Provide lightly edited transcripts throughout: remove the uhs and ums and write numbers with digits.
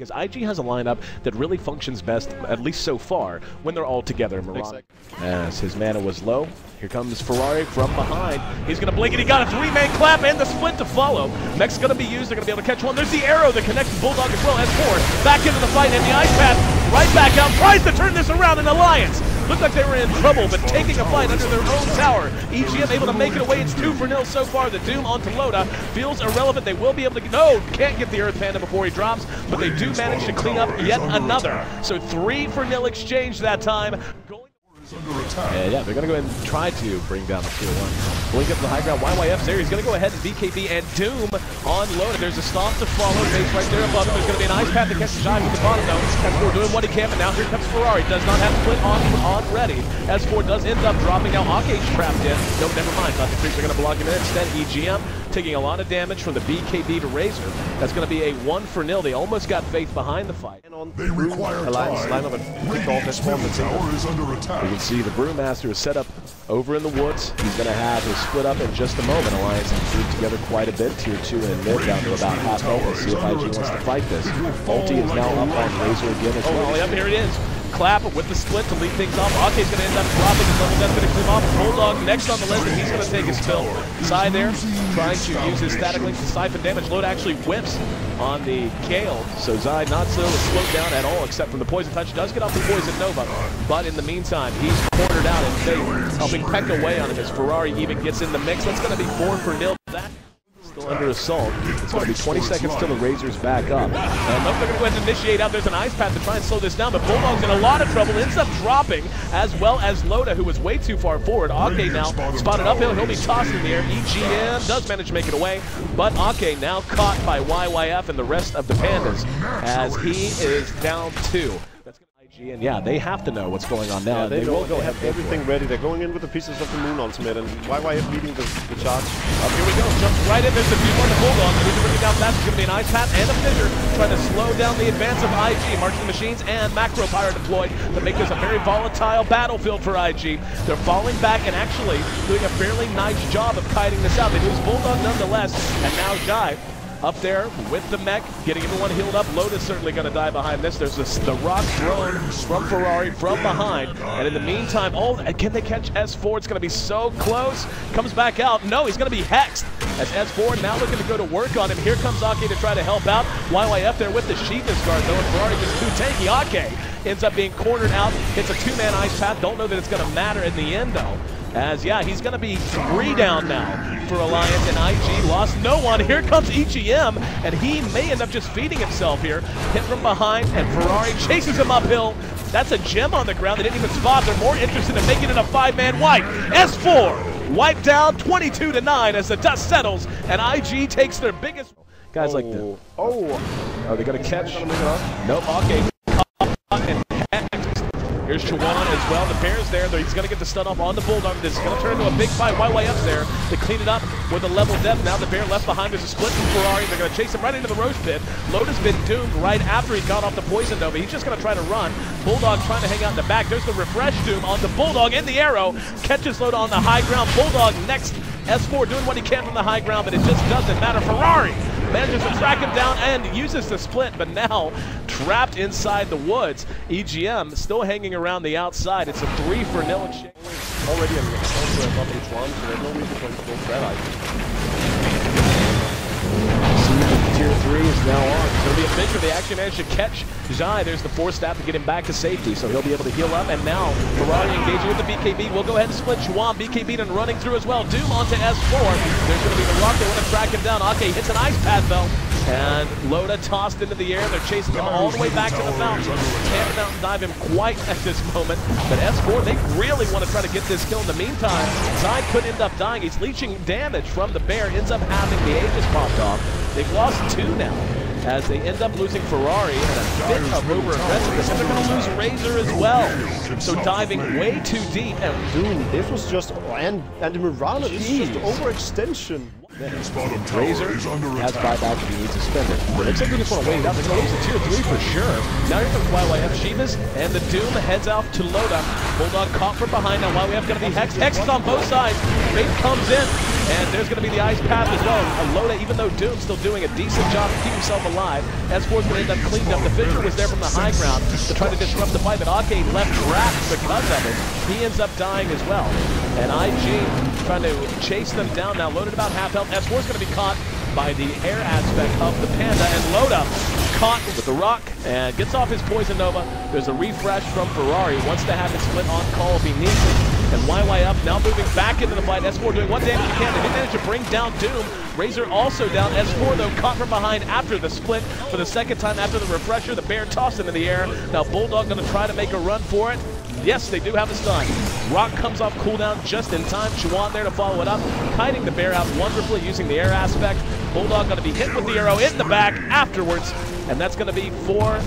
because IG has a lineup that really functions best, at least so far, when they're all together. As his mana was low, here comes Ferrari from behind. He's going to blink, and he got a three-man clap and the split to follow. Mech's going to be used. They're going to be able to catch one. There's the arrow that connects Bulldog as well. S4 back into the fight, and the ice path right back out. Tries to turn this around in Alliance. Looked like they were in trouble, but taking a fight under their own tower. EGM able to make it away. It's 2-0 so far. The Doom onto Loda feels irrelevant. They will be able to, no, can't get the Earth Panda before he drops, but they do manage to clean up yet another. So 3-0 exchange that time. And yeah, they're going to go ahead and try to bring down the tier 1. Blink up the high ground. YYF's there. He's going to go ahead and BKB and Doom on Loda. There's a stomp to follow. Base right there above him. There's going to be an ice path to catch the shot from the bottom though. S4 doing what he can, but now here comes Ferrari. Does not have split on ready. S4 does end up dropping. Now Ake's trapped in. No, never mind. Thought the creeps are going to block him in. Instead, EGM taking a lot of damage from the BKB to Razor. That's going to be a 1-0. They almost got Faith behind the fight. They require Alliance line up and kick off this one. tower is under attack. You can see the Brewmaster is set up over in the woods. He's going to have his split up in just a moment. Alliance has moved together quite a bit. Tier 2 and mid down to about half health. Let's see if IG wants to fight this. Ulti is now up on Razor again as well. Oh, yep, here it is. Clap with the split to lead things off. Ake's going to end up dropping his level. That's going to clean off. Bulldog next on the list, and he's going to take his fill. Zai there, trying to use his static link to siphon damage. Load actually whips on the Gale, so Zai not so slowed down at all, except from the Poison Touch. Does get off the Poison Nova, but in the meantime, he's cornered out and Faith helping peck away on him as Ferrari even gets in the mix. That's going to be 4-0. That still under assault. It's going to be 20 seconds till the Razor's back up. And they're going to go ahead and initiate out. There's an ice path to try and slow this down, but Bulldog's in a lot of trouble. Ends up dropping, as well as Loda, who was way too far forward. Ake now spotted uphill. He'll be tossed in the air. EGM does manage to make it away, but Ake now caught by YYF and the rest of the Pandas as he is down 2. And yeah, they have to know what's going on now. Yeah, they will go have everything ready. They're going in with the pieces of the Moon ultimate, and YYF leading the charge. Here we go. Jumps right in. There's the view on the Bulldog. Moving to bring it down fast. It's going to be an ice path and a fissure trying to slow down the advance of IG. Marching machines and macro pyre deployed to make this a very volatile battlefield for IG. They're falling back and actually doing a fairly nice job of kiting this out. They lose Bulldog nonetheless, and now Jai up there with the mech, getting everyone healed up. Loda's certainly going to die behind this. There's the rock thrown from Ferrari from behind. And in the meantime, oh, can they catch S4? It's going to be so close. Comes back out. No, he's going to be hexed. As S4 now looking to go to work on him. Here comes Ake to try to help out. YYF there with the Sheethness guard, though, and Ferrari just too tanky. Ake ends up being cornered out. Hits a 2-man ice path. Don't know that it's going to matter in the end, though. As, yeah, he's going to be 3 down now for Alliance, and IG lost no one. Here comes EGM, and he may end up just feeding himself here. Hit from behind, and Ferrari chases him uphill. That's a gem on the ground. They didn't even spot. They're more interested in making it a 5-man wipe. S4 wiped down 22-9 as the dust settles, and IG takes their biggest... Guys like the... Are they going to catch? Nope, okay. Here's Chuan as well. The pair's there. He's going to get the stun off on the Bulldog. This is going to turn into a big fight. YYF's there to clean it up with a level depth. Now the bear left behind. There's a split from Ferrari. They're going to chase him right into the roach pit. Loda's been doomed right after he got off the Poison Nova. He's just going to try to run. Bulldog trying to hang out in the back. There's the refresh Doom on the Bulldog and the arrow. Catches Loda on the high ground. Bulldog next. S4 doing what he can from the high ground, but it just doesn't matter. Ferrari manages to track him down and uses the split, but now trapped inside the woods. EGM still hanging around the outside. It's a 3-0 exchange. Already a above each one, so there's no reason for him to go for that. Tier 3 is now on. It's going to be a fissure. They actually managed to catch Zai. There's the force staff to get him back to safety, so he'll be able to heal up. And now Ferrari engaging with the BKB. We'll go ahead and split Chuan. BKB and running through as well. Doom onto S4. There's going to be the rock. They want to track him down. Ake hits an ice path though. And Loda tossed into the air. They're chasing him all the way back to the fountain. Can't mountain dive him quite at this moment. But S4, they really want to try to get this kill. In the meantime, Zai could end up dying. He's leeching damage from the bear. Ends up having the Aegis popped off. They've lost 2 now, as they end up losing Ferrari and a bit of over-aggressiveness, and they're going to lose Razor as well. So diving way too deep. And dude, this was just, and the Mirana is just overextension. Razor has buyback if he needs to spend it. It looks like they just want to wait it out. They're going to lose a tier 3 for sure. Now you're going to YYF Shivas, and the Doom heads off to Loda. Bulldog caught from behind. Now YYF going to be Hex. Hex is on both sides. Fate comes in, and there's going to be the ice path as well. Loda, even though Doom's still doing a decent job to keep himself alive, S4's going to end up cleaned up. The Fissure was there from the high ground to try to disrupt the fight, but Ake left trapped because of it. He ends up dying as well. And IG trying to chase them down now, loaded about half health. S4's going to be caught by the air aspect of the Panda, and Loda caught with the rock and gets off his Poison Nova. There's a refresh from Ferrari, wants to have it split on call if he needs it. And YYF now moving back into the fight. S4 doing what damage he can. They did manage to bring down Doom. Razor also down. S4 though caught from behind after the split for the second time after the refresher. The bear tossed into the air. Now Bulldog going to try to make a run for it. Yes, they do have a stun. Rock comes off cooldown just in time. Chuan there to follow it up, kiting the bear out wonderfully using the air aspect. Bulldog going to be hit with the arrow in the back afterwards, and that's going to be 4.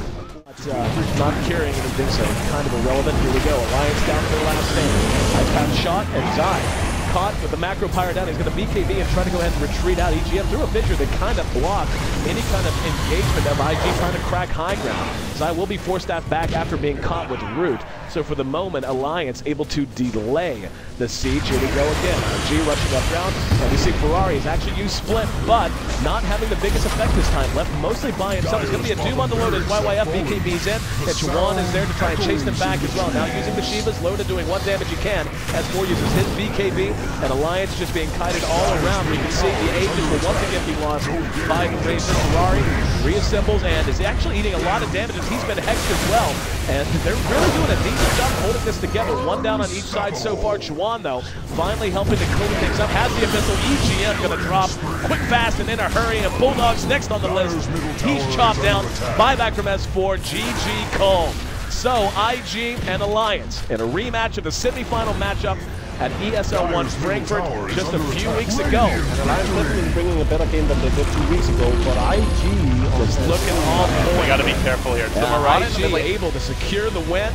Not carrying anything, so kind of irrelevant. Here we go. Alliance down to the last stand. Ice Path shot and died. Caught with the macro pyre down. He's going to BKB and try to go ahead and retreat out. EGM through a fissure that kind of blocked any kind of engagement of IG trying to crack high ground. Zai will be forced back after being caught with Root. So for the moment, Alliance able to delay the siege. Here we go again. IG rushing up ground. And we see Ferrari has actually used Split, but not having the biggest effect this time. Left mostly by himself. There's going to be a Doom on the load as YYF BKB's in. And Chuan is there to try and chase them back as well. Now using the Shivas, Loda doing what damage he can. S4 uses his BKB. And Alliance just being kited all around. We can see the Aegis will once again be lost by the Razor. Ferrari reassembles and is actually eating a lot of damage as he's been hexed as well. And they're really doing a decent job holding this together. One down on each side so far. Chuan, though, finally helping to clean things up. Has the Abyssal. EGM going to drop quick, fast, and in a hurry. And Bulldog's next on the list. He's chopped down. Buyback from S4. GG Cole. So, IG and Alliance in a rematch of the semifinal matchup at ESL 1 Frankfurt just a few weeks ago. And Alliance definitely bringing a better game than they did 2 weeks ago, but IG was looking on point. We got to be careful here. IG able to secure the win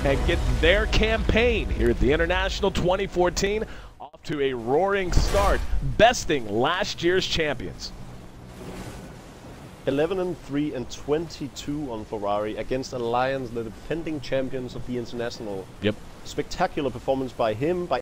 and get their campaign here at the International 2014 off to a roaring start, besting last year's champions. 11-3 and 22 on Ferrari against Alliance, the defending champions of the International. Yep. Spectacular performance by him, by